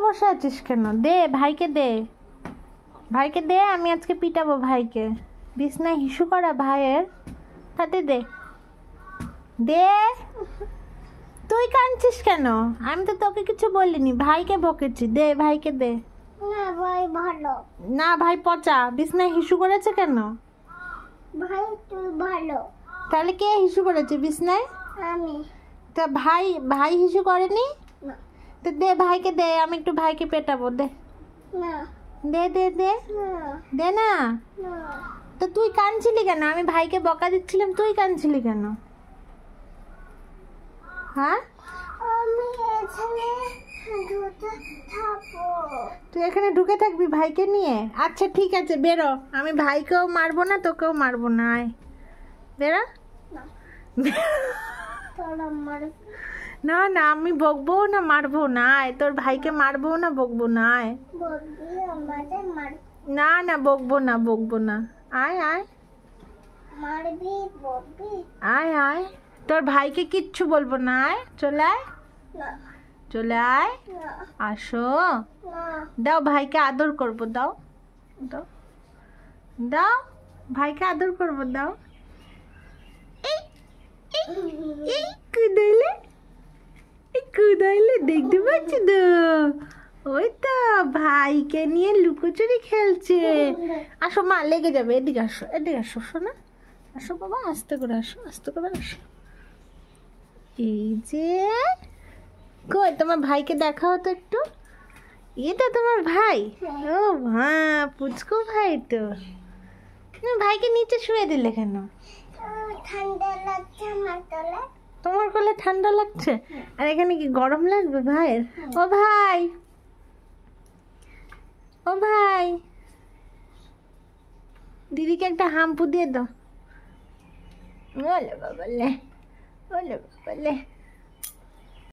বসে আছিস কেন? দে ভাইকে দে, ভাইকে দে, আমি আজকে পিটাবো ভাইকে। বিছনায় হিসু করা ভাইয়ের হাতে দে, দে। তুই কাঁদছিস কেন? আমি তো তোকে কিছু বলিনি, ভাইকে বকেছি। দে ভাইকে দে। না ভাই ভালো। না ভাই পচা, বিছনায় হিসু করেছে কেন? ভাই তুই ভালো। তাহলে কে হিসু করেছে বিছনায়? আমি। তা ভাই, ভাই হিসু করেনি? না। তো দে ভাইকে দে, আমি একটু ভাইকে পেটাবো। দে না। দে দে দে, না। দে না। না। তো তুই কাঁদছিলি কেন? আমি ভাইকে বকা দিচ্ছিলাম, তুই কাঁদছিলি কেন? হ্যাঁ, আমি এখানে ঢুকে থাকবো। তুই এখানে ঢুকে থাকবি ভাইকে নিয়ে? আচ্ছা ঠিক আছে, বেরো। আমি ভাইকেও মারবো না, তোকেও মারবো না। আয় বেরো। না। তোরা মারবি? না না, আমি বকবো না, মারবো না। আয়, তোর ভাইকে মারবো না, বকবো না। আয়। বলবি আমাদের মার। না না, বকবো না, বকবো না। আয় আয় মারবি বলবি? আয় আয়, তোর ভাইকে কিচ্ছু বলবো না। আয়, চলে আয়, না। চলে আয়, না। আসো। না। দাও, ভাইকে আদর করবো, দাও দাও দাও, ভাইকে আদর করবো, দাও। এই এই কুদাইলে, এই কুদাইলে দেখতে পাচ্ছি তো। ওই তো ভাইকে নিয়ে লুকোচুরি খেলছে। আসো মা, লেগে যাবে। এদিকে আসো, এদিকে আসো শোনা। আসো বাবা, আস্তে করে আসো, আস্তে করে আসো। এই যে, কই তোমার ভাইকে দেখাও তো একটু। এটা তোমার ভাই? ও মা, পুচকো ভাই তো। তুমি ভাইকে নিচে শুয়ে দিলে কেন? ঠান্ডা লাগছে আমার তলে। তোমার কোলে ঠান্ডা লাগছে, আর এখানে কি গরম লাগবে ভাইয়ের? ও ভাই, ও ভাই, দিদিকে একটা হাম্পু দিয়ে দাও। ওলে বাবালে, ওলে বাবালে।